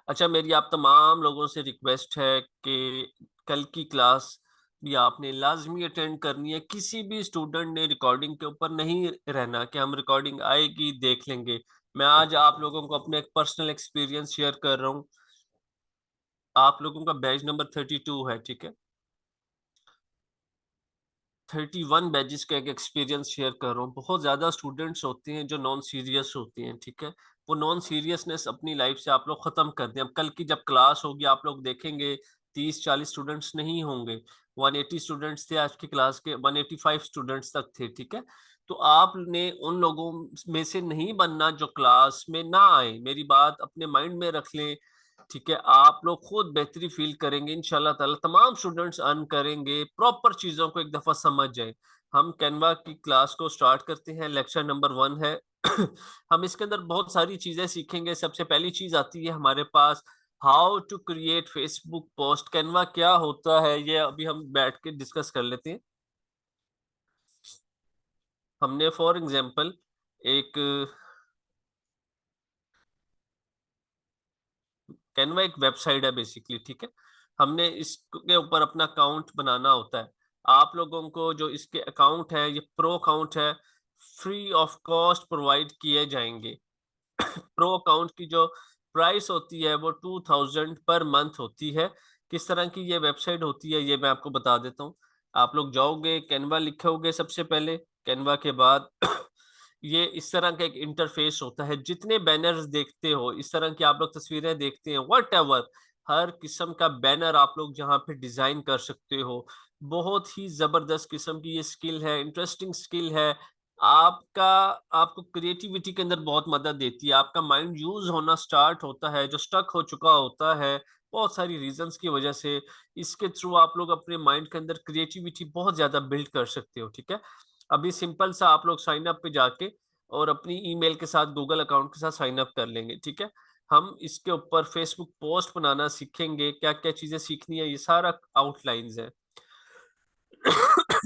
अच्छा, मेरी आप तमाम लोगों से रिक्वेस्ट है कि कल की क्लास भी आपने लाजमी अटेंड करनी है। किसी भी स्टूडेंट ने रिकॉर्डिंग के ऊपर नहीं रहना कि हम रिकॉर्डिंग आएगी देख लेंगे। मैं आज आप लोगों को अपने एक पर्सनल एक्सपीरियंस शेयर कर रहा हूँ। आप लोगों का बैच नंबर 32 है, ठीक है। 31 बैचेस का एक एक्सपीरियंस शेयर कर रहा हूँ। बहुत ज़्यादा स्टूडेंट्स होते हैं जो नॉन सीरियस होते हैं, ठीक है। वो नॉन सीरियसनेस अपनी लाइफ से आप लोग ख़त्म कर दें। अब कल की जब क्लास होगी आप लोग देखेंगे 30-40 स्टूडेंट्स नहीं होंगे। 180 स्टूडेंट्स थे आज की क्लास के, 185 स्टूडेंट्स तक थे, ठीक है। तो आपने उन लोगों में से नहीं बनना जो क्लास में ना आए। मेरी बात अपने माइंड में रख लें, ठीक है। आप लोग खुद बेहतरी फील करेंगे इंशाल्लाह ताला। तमाम स्टूडेंट्स अर्न करेंगे, प्रॉपर चीजों को एक दफा समझ जाए। हम कैनवा की क्लास को स्टार्ट करते हैं। लेक्चर नंबर 1 है। हम इसके अंदर बहुत सारी चीजें सीखेंगे। सबसे पहली चीज आती है हमारे पास how to create Facebook post. Canva क्या होता है ये अभी हम बैठ के डिस्कस कर लेते हैं। हमने फॉर एग्जांपल एक कैनवा एक वेबसाइट है बेसिकली, ठीक है। हमने इसके ऊपर अपना अकाउंट बनाना होता है। आप लोगों को जो इसके अकाउंट है ये प्रो अकाउंट है, फ्री ऑफ कॉस्ट प्रोवाइड किए जाएंगे। प्रो अकाउंट की जो प्राइस होती है वो 2000 पर मंथ होती है। किस तरह की ये वेबसाइट होती है ये मैं आपको बता देता हूँ। आप लोग जाओगे, कैनवा लिखोगे सबसे पहले, कैनवा के बाद ये इस तरह का एक इंटरफेस होता है। जितने बैनर्स देखते हो, इस तरह की आप लोग तस्वीरें देखते हैं, वट एवर हर किस्म का बैनर आप लोग जहाँ पे डिजाइन कर सकते हो। बहुत ही जबरदस्त किस्म की ये स्किल है, इंटरेस्टिंग स्किल है। आपका आपको क्रिएटिविटी के अंदर बहुत मदद देती है। आपका माइंड यूज होना स्टार्ट होता है, जो स्टक हो चुका होता है बहुत सारी रीजंस की वजह से। इसके थ्रू आप लोग अपने माइंड के अंदर क्रिएटिविटी बहुत ज्यादा बिल्ड कर सकते हो, ठीक है। अभी सिंपल सा आप लोग साइन अप पे जाके और अपनी ईमेल के साथ गूगल अकाउंट के साथ साइन अप कर लेंगे, ठीक है। हम इसके ऊपर फेसबुक पोस्ट बनाना सीखेंगे। क्या क्या चीजें सीखनी है ये सारा आउटलाइंस है।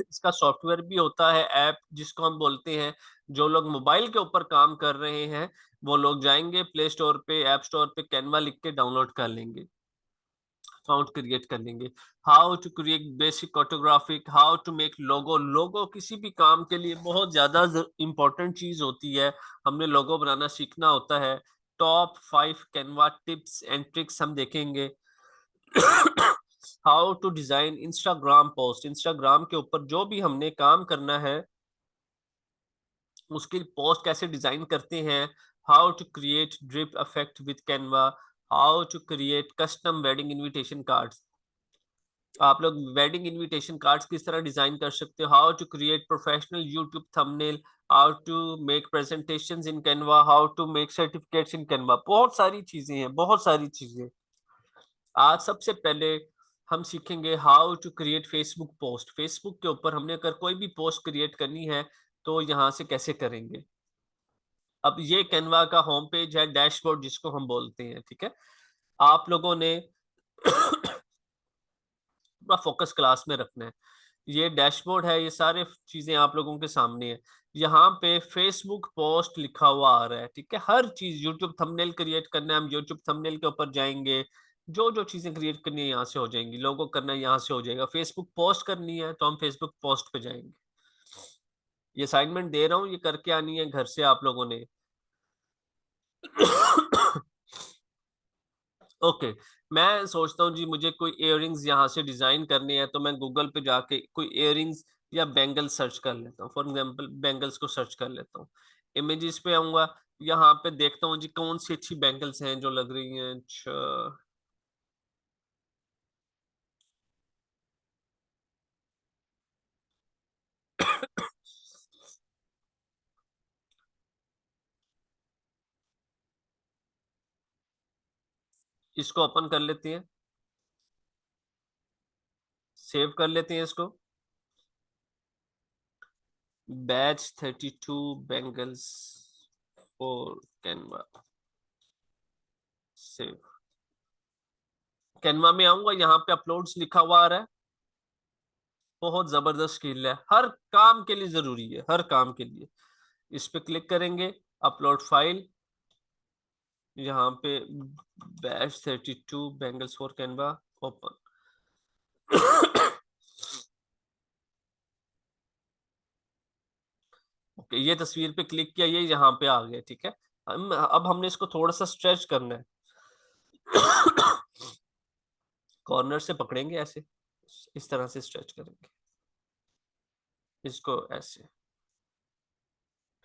इसका सॉफ्टवेयर भी होता है, ऐप जिसको हम बोलते हैं। जो लोग मोबाइल के ऊपर काम कर रहे हैं वो लोग जाएंगे प्ले स्टोर पे, ऐप स्टोर पे कैनवा लिख के डाउनलोड कर लेंगे, अकाउंट क्रिएट कर लेंगे। How to create basic autographic, how to make logo. Logo किसी भी काम के लिए बहुत ज्यादा इंपॉर्टेंट चीज होती है। हमने लोगो बनाना सीखना होता है। Top 5 Canva tips and tricks हम देखेंगे। How to design Instagram post. Instagram के ऊपर जो भी हमने काम करना है उसकी पोस्ट कैसे डिजाइन करते हैं। How to create drip effect with Canva. How to create custom wedding invitation cards. आप लोग वेडिंग इनविटेशन कार्ड्स किस तरह डिजाइन कर सकते हो। How to create professional YouTube thumbnail. How to make presentations in Canva. How to make certificates in Canva. बहुत सारी चीजें हैं, बहुत सारी चीजें। आज सबसे पहले हम सीखेंगे how to create Facebook post. Facebook के ऊपर हमने अगर कोई भी पोस्ट क्रिएट करनी है तो यहाँ से कैसे करेंगे। अब ये कैनवा का होम पेज है, डैशबोर्ड जिसको हम बोलते हैं, ठीक है। आप लोगों ने पूरा फोकस क्लास में रखना है। ये डैशबोर्ड है, ये सारे चीजें आप लोगों के सामने है। यहाँ पे फेसबुक पोस्ट लिखा हुआ आ रहा है, ठीक है। हर चीज, यूट्यूब थंबनेल क्रिएट करना है, हम यूट्यूब थंबनेल के ऊपर जाएंगे। जो जो चीजें क्रिएट करनी है यहाँ से हो जाएंगी। लोगो करना है यहाँ से हो जाएगा। फेसबुक पोस्ट करनी है तो हम फेसबुक पोस्ट पे जाएंगे। ये असाइनमेंट दे रहा हूँ, ये करके आनी है घर से आप लोगों ने। ओके। मैं सोचता हूँ जी मुझे कोई इयररिंग्स यहाँ से डिजाइन करने हैं तो मैं गूगल पे जाके कोई इयररिंग्स या बैंगल सर्च कर लेता हूँ। फॉर एग्जांपल बैंगल्स को सर्च कर लेता हूँ। इमेजेस पे आऊंगा, यहाँ पे देखता हूँ जी कौन सी अच्छी बैंगल्स हैं जो लग रही हैं। अच्छा, इसको ओपन कर लेते हैं, सेव कर लेते हैं इसको। बैच 32 बैंगल्स और कैनवा, सेव। कैनवा में आऊंगा, यहाँ पे अपलोड्स लिखा हुआ आ रहा है। बहुत जबरदस्त स्किल है, हर काम के लिए जरूरी है, हर काम के लिए। इस पे क्लिक करेंगे, अपलोड फाइल। यहाँ पे batch 32 bangles for Canva open. Okay, ये तस्वीर पे क्लिक किया, ये यहाँ पे आ गया, ठीक है। अब हमने इसको थोड़ा सा स्ट्रेच करना है। कॉर्नर से पकड़ेंगे ऐसे, इस तरह से स्ट्रेच करेंगे, इसको ऐसे,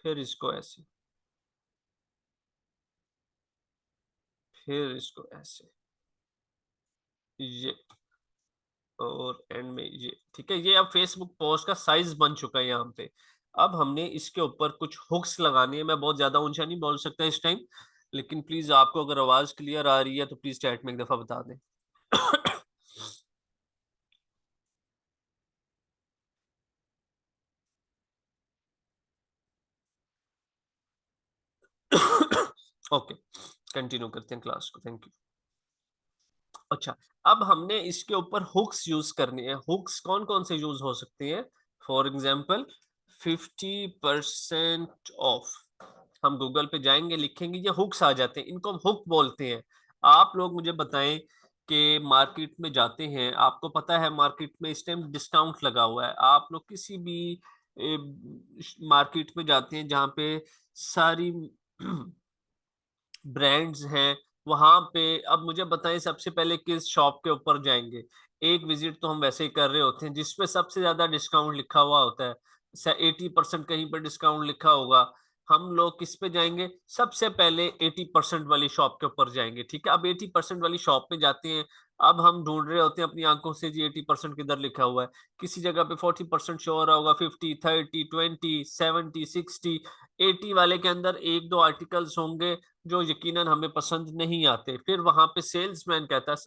फिर इसको ऐसे, फिर इसको ऐसे, ये, और एंड में ये, ठीक है। ये अब फेसबुक पोस्ट का साइज बन चुका है यहाँ पे। अब हमने इसके ऊपर कुछ हुक्स लगानी है। मैं बहुत ज्यादा ऊंचा नहीं बोल सकता इस टाइम, लेकिन प्लीज आपको अगर आवाज क्लियर आ रही है तो प्लीज चैट में एक दफा बता दें। ओके, कंटिन्यू करते हैं क्लास को, थैंक यू। अच्छा, अब हमने इसके ऊपर हुक्स यूज करने हैं। हुक्स कौन कौन से यूज हो सकते हैं? फॉर एग्जाम्पल 50% ऑफ, हम गूगल पे जाएंगे, लिखेंगे, ये हुक्स आ जाते हैं, इनको हम हुक बोलते हैं। आप लोग मुझे बताएं कि मार्केट में जाते हैं, आपको पता है मार्केट में इस टाइम डिस्काउंट लगा हुआ है। आप लोग किसी भी मार्केट में जाते हैं जहाँ पे सारी ब्रांड्स हैं, वहां पे अब मुझे बताएं सबसे पहले किस शॉप के ऊपर जाएंगे? एक विजिट तो हम वैसे ही कर रहे होते हैं जिसपे सबसे ज्यादा डिस्काउंट लिखा हुआ होता है, 80% कहीं पर डिस्काउंट लिखा होगा। हम लोग किस पे जाएंगे? सबसे पहले 80% वाली शॉप के ऊपर जाएंगे, ठीक है। अब 80% वाली शॉप पे जाते हैं, अब हम ढूंढ रहे होते हैं अपनी आंखों से जी 80% किधर लिखा हुआ है। किसी जगह पे 40% शो हो रहा होगा, 50, 30, 20, 70, 60, 80 वाले के अंदर एक दो आर्टिकल्स होंगे जो यकीनन हमें पसंद नहीं आते। फिर वहां पे सेल्समैन कहता है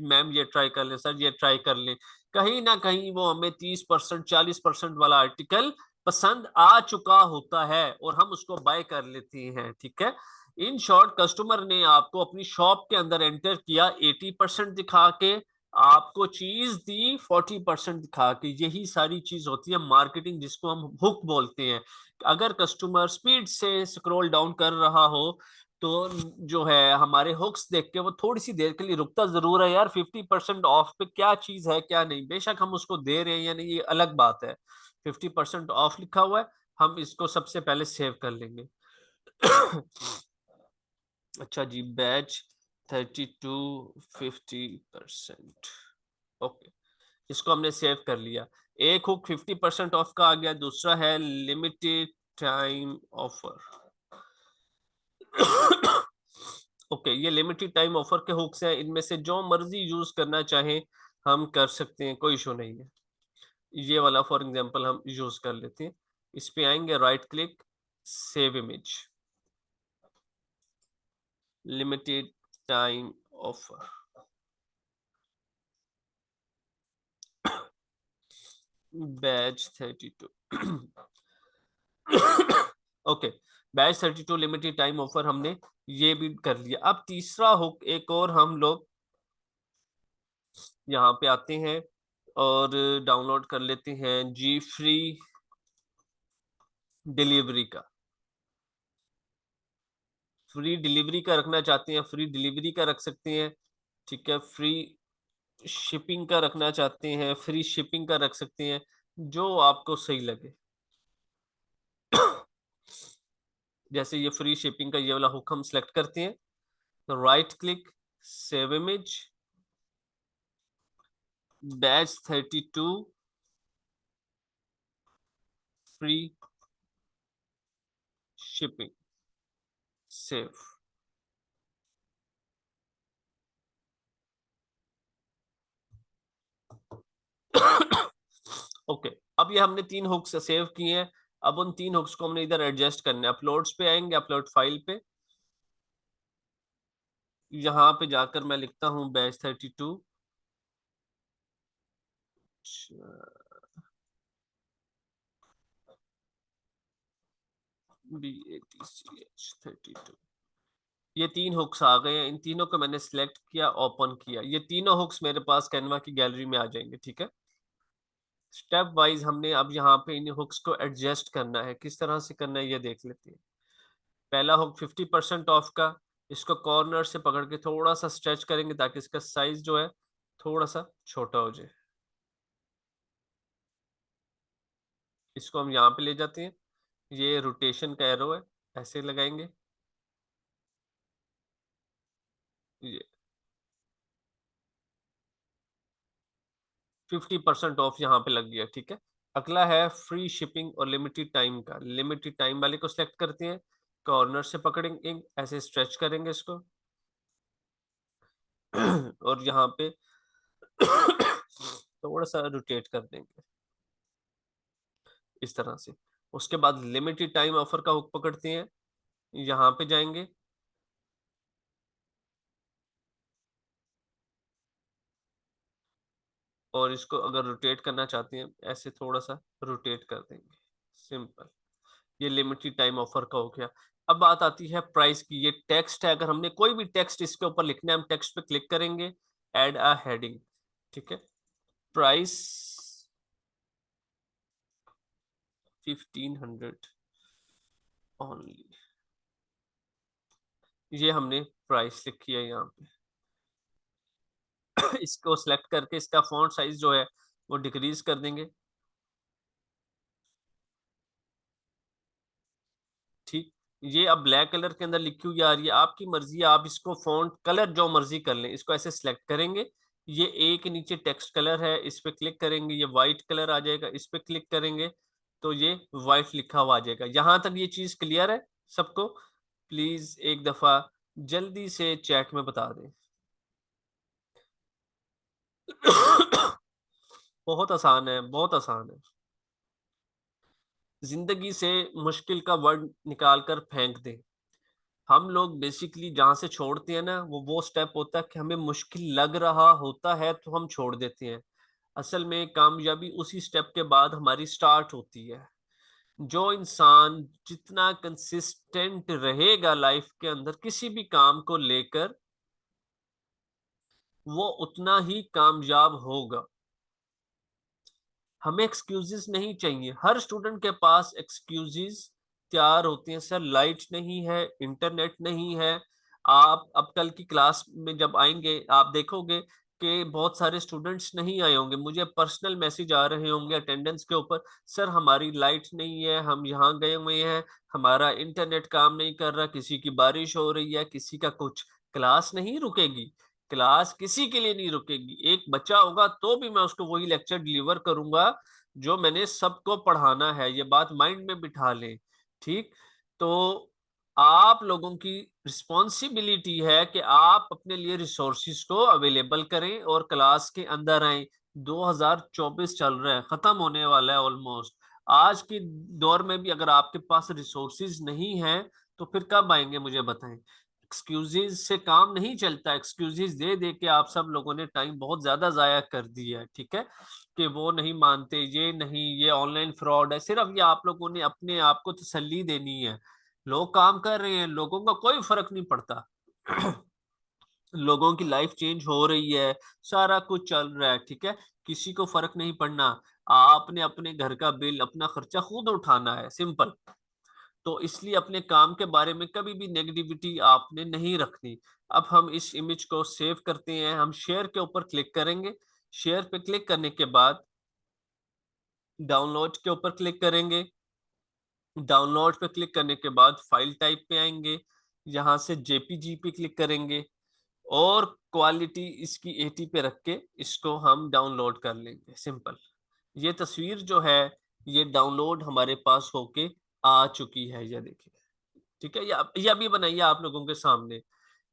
मैम ये ट्राई कर लें, सर ये ट्राई कर लें। कहीं ना कहीं वो हमें 30%, 40% वाला आर्टिकल पसंद आ चुका होता है और हम उसको बाय कर लेते हैं, ठीक है। इन शॉर्ट, कस्टमर ने आपको अपनी शॉप के अंदर एंटर किया 80% दिखा के, आपको चीज दी 40% दिखा के। यही सारी चीज होती है मार्केटिंग, जिसको हम हुक बोलते हैं। अगर कस्टमर स्पीड से स्क्रॉल डाउन कर रहा हो तो जो है हमारे हुक्स देख के वो थोड़ी सी देर के लिए रुकता जरूर है, यार 50% ऑफ पे क्या चीज है क्या नहीं। बेशक हम उसको दे रहे हैं या नहीं, ये अलग बात है। 50% ऑफ लिखा हुआ है, हम इसको सबसे पहले सेव कर लेंगे। अच्छा जी, बैच 32 50%, ओके, इसको हमने सेव कर लिया। एक हुक 50% ऑफ का आ गया, दूसरा है लिमिटेड टाइम ऑफर। ओके, ये लिमिटेड टाइम ऑफर के हुक्स हैं, इनमें से जो मर्जी यूज करना चाहें हम कर सकते हैं, कोई इशू नहीं है। ये वाला फॉर एग्जांपल हम यूज कर लेते हैं। इस पे आएंगे, right click, save image, limited time offer, batch 32। Okay, batch 32 limited time offer हमने ये भी कर लिया। अब तीसरा हुक एक और हम लोग यहाँ पे आते हैं और डाउनलोड कर लेते हैं जी फ्री डिलीवरी का। फ्री डिलीवरी का रखना चाहते हैं, फ्री डिलीवरी का रख सकते हैं, ठीक है। फ्री शिपिंग का रखना चाहते हैं, फ्री शिपिंग का रख सकते हैं, जो आपको सही लगे। जैसे ये फ्री शिपिंग का ये वाला हुक हम सिलेक्ट करते हैं, तो right click, save image, batch 32 free shipping, save. Okay, अब ये हमने तीन हुक्स सेव किए हैं। अब उन तीन हुक्स को हमने इधर एडजस्ट करना है। अपलोड्स पे आएंगे, अपलोड फाइल पे, यहाँ पे जाकर मैं लिखता हूँ बैच 32, BATCH 32। ये तीन हुक्स आ गए हैं, इन तीनों को मैंने सिलेक्ट किया, ओपन किया, ये तीनों हुक्स मेरे पास कैनवा की गैलरी में आ जाएंगे, ठीक है। स्टेप वाइज हमने अब यहाँ पे इन हुक्स को एडजस्ट करना है। किस तरह से करना है ये देख लेते हैं। पहला हुक 50% ऑफ का, इसको कॉर्नर से पकड़ के थोड़ा सा स्ट्रेच करेंगे ताकि इसका साइज जो है थोड़ा सा छोटा हो जाए। इसको हम यहाँ पे ले जाते हैं, ये रोटेशन का एरो है, ऐसे लगाएंगे ये। 50% ऑफ यहाँ पे लग गया, ठीक है। अगला है फ्री शिपिंग और लिमिटेड टाइम का। लिमिटेड टाइम वाले को सिलेक्ट करते हैं, कॉर्नर से पकड़ेंगे, ऐसे स्ट्रेच करेंगे इसको और यहाँ पे थोड़ा सा रोटेट कर देंगे इस तरह से। उसके बाद लिमिटेड टाइम ऑफर का हुक पकड़ते हैं, यहाँ पे जाएंगे और इसको अगर रोटेट करना चाहते हैं ऐसे थोड़ा सा रोटेट कर देंगे, सिंपल। ये लिमिटेड टाइम ऑफर का हो गया। अब बात आती है प्राइस की। ये टेक्स्ट है, अगर हमने कोई भी टेक्स्ट इसके ऊपर लिखना है हम टेक्स्ट पे क्लिक करेंगे, एड अ हेडिंग, ठीक है। प्राइस 1500 ओनली, ये हमने प्राइस लिखी है यहाँ पे। इसको सिलेक्ट करके इसका फॉन्ट साइज जो है वो डिक्रीज कर देंगे, ठीक। ये अब ब्लैक कलर के अंदर लिखी हुई आ रही है, आपकी मर्जी है, आप इसको फॉन्ट कलर जो मर्जी कर लें। इसको ऐसे सिलेक्ट करेंगे, ये एक नीचे टेक्स्ट कलर है, इस पे क्लिक करेंगे, ये व्हाइट कलर आ जाएगा, इस पे क्लिक करेंगे तो ये व्हाइट लिखा हुआ आ जाएगा। यहां तक ये चीज क्लियर है सबको? प्लीज एक दफा जल्दी से चैट में बता दें। बहुत आसान है, बहुत आसान है। जिंदगी से मुश्किल का वर्ड निकाल कर फेंक दें। हम लोग बेसिकली जहां से छोड़ते हैं ना, वो स्टेप होता है कि हमें मुश्किल लग रहा होता है तो हम छोड़ देते हैं। असल में कामयाबी उसी स्टेप के बाद हमारी स्टार्ट होती है। जो इंसान जितना कंसिस्टेंट रहेगा लाइफ के अंदर किसी भी काम को लेकर, वो उतना ही कामयाब होगा। हमें एक्सक्यूजेस नहीं चाहिए। हर स्टूडेंट के पास एक्सक्यूजेस तैयार होते हैं, सर लाइट नहीं है, इंटरनेट नहीं है। आप अब कल की क्लास में जब आएंगे आप देखोगे कि बहुत सारे स्टूडेंट्स नहीं आए होंगे, मुझे पर्सनल मैसेज आ रहे होंगे अटेंडेंस के ऊपर, सर हमारी लाइट नहीं है, हम यहाँ गए हुए हैं, हमारा इंटरनेट काम नहीं कर रहा, किसी की बारिश हो रही है, किसी का कुछ। क्लास नहीं रुकेगी, क्लास किसी के लिए नहीं रुकेगी। एक बच्चा होगा तो भी मैं उसको वही लेक्चर डिलीवर करूंगा जो मैंने सबको पढ़ाना है, ये बात माइंड में बिठा लें, ठीक। तो आप लोगों की रिस्पॉन्सिबिलिटी है कि आप अपने लिए रिसोर्सिस को अवेलेबल करें और क्लास के अंदर आए। 2024 चल रहा है, खत्म होने वाला है ऑलमोस्ट। आज के दौर में भी अगर आपके पास रिसोर्सिस नहीं है तो फिर कब आएंगे मुझे बताएं। एक्सक्यूजेज से काम नहीं चलता, एक्सक्यूजेज दे दे के आप सब लोगों ने टाइम बहुत ज्यादा जाया कर दिया है, ठीक है। कि वो नहीं मानते, ये नहीं, ये ऑनलाइन फ्रॉड है, सिर्फ ये आप लोगों ने अपने आप को तसल्ली देनी है। लोग काम कर रहे हैं, लोगों का कोई फर्क नहीं पड़ता। लोगों की लाइफ चेंज हो रही है, सारा कुछ चल रहा है, ठीक है। किसी को फर्क नहीं पड़ना। आपने अपने घर का बिल, अपना खर्चा खुद उठाना है, सिंपल। तो इसलिए अपने काम के बारे में कभी भी नेगेटिविटी आपने नहीं रखनी। अब हम इस इमेज को सेव करते हैं, हम शेयर के ऊपर क्लिक करेंगे। शेयर पे क्लिक करने के बाद डाउनलोड के ऊपर क्लिक करेंगे। डाउनलोड पे क्लिक करने के बाद फाइल टाइप पे आएंगे, यहाँ से जेपीजी पे क्लिक करेंगे और क्वालिटी इसकी 80 पे रख के इसको हम डाउनलोड कर लेंगे, सिंपल। ये तस्वीर जो है ये डाउनलोड हमारे पास होके आ चुकी है, ये देखिए, ठीक है। ये अभी बनाइए आप लोगों के सामने।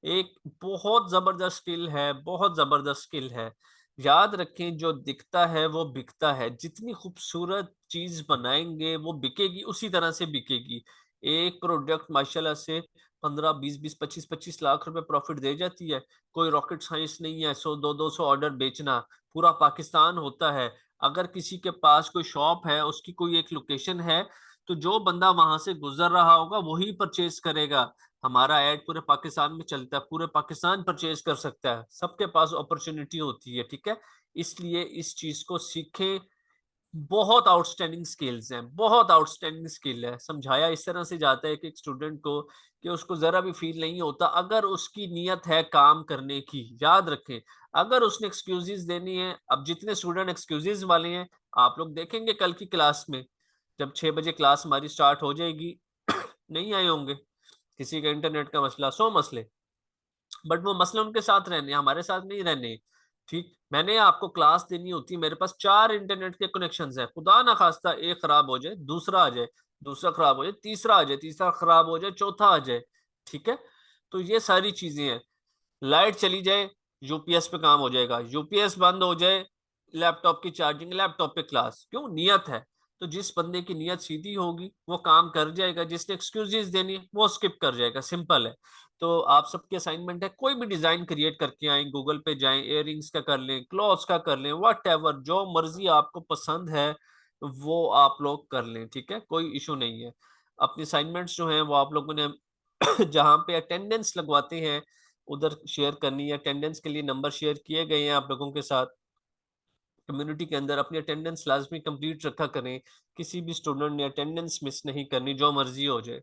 एक बहुत जबरदस्त स्किल है, बहुत जबरदस्त स्किल है। याद रखें, जो दिखता है वो बिकता है। जितनी खूबसूरत चीज बनाएंगे वो बिकेगी, उसी तरह से बिकेगी। एक प्रोडक्ट माशाल्लाह से 15 20 20 25 25 लाख रुपए प्रॉफिट दे जाती है। कोई रॉकेट साइंस नहीं है 100 200 ऑर्डर बेचना। पूरा पाकिस्तान होता है, अगर किसी के पास कोई शॉप है, उसकी कोई एक लोकेशन है, तो जो बंदा वहां से गुजर रहा होगा वही परचेज करेगा। हमारा ऐड पूरे पाकिस्तान में चलता है, पूरे पाकिस्तान परचेज कर सकता है, सबके पास अपॉर्चुनिटी होती है, ठीक है। इसलिए इस चीज को सीखें। बहुत आउटस्टैंडिंग स्किल्स हैं, बहुत आउटस्टैंडिंग स्किल है। समझाया इस तरह से जाता है कि एक स्टूडेंट को कि उसको ज़रा भी फ़ील नहीं होता अगर उसकी नीयत है काम करने की। याद रखें, अगर उसने एक्सक्यूज़ेज़ देनी है, अब जितने स्टूडेंट एक्सक्यूज़ेज़ वाले हैं, आप लोग देखेंगे कल की क्लास में, जब 6 बजे क्लास हमारी स्टार्ट हो जाएगी, नहीं आए होंगे, किसी का इंटरनेट का मसला, 100 मसले। बट वो मसले उनके साथ रहने हैं, हमारे साथ नहीं रहने। ठीक? मैंने आपको क्लास देनी होती है, मेरे पास 4 इंटरनेट के कनेक्शंस हैं। खुदा ना खास्ता एक खराब हो जाए, दूसरा आ जाए, दूसरा खराब हो जाए, तीसरा आ जाए, तीसरा खराब हो जाए, चौथा आ जाए। ठीक है? तो ये सारी चीज़ें हैं। लाइट चली जाए, यूपीएस पे काम हो जाएगा, यूपीएस बंद हो जाए, लैपटॉप की चार्जिंग, लैपटॉप पे क्लास। क्यों? नियत है। तो जिस बंदे की नियत सीधी होगी, वो काम कर जाएगा, जिसने एक्सक्यूज़ेज़ देनी है, वो स्किप कर जाएगा, सिंपल है। तो आप सबकी असाइनमेंट है, कोई भी डिज़ाइन क्रिएट करके आएँ, गूगल पे जाएँ, इयररिंग्स का कर लें, क्लॉथ्स का कर लें, व्हाटएवर जो मर्ज़ी आपको पसंद है, वो आप लोग कर लें, ठीक है? कोई इश्यू नहीं है। अपनी असाइनमेंट्स जो हैं, वो आप लोगों ने जहाँ पे अटेंडेंस लगवाते हैं, उधर शेयर करनी है। अटेंडेंस के लिए नंबर शेयर किए गए हैं आप लोगों के साथ। कम्युनिटी के अंदर अपनी अटेंडेंस लाज़मी कंप्लीट रखा करें। किसी भी स्टूडेंट ने अटेंडेंस मिस नहीं करनी, जो मर्ज़ी हो जाए।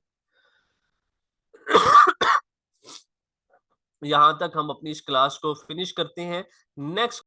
यहाँ तक हम अपनी इस क्लास को फिनिश करते हैं। नेक्स्ट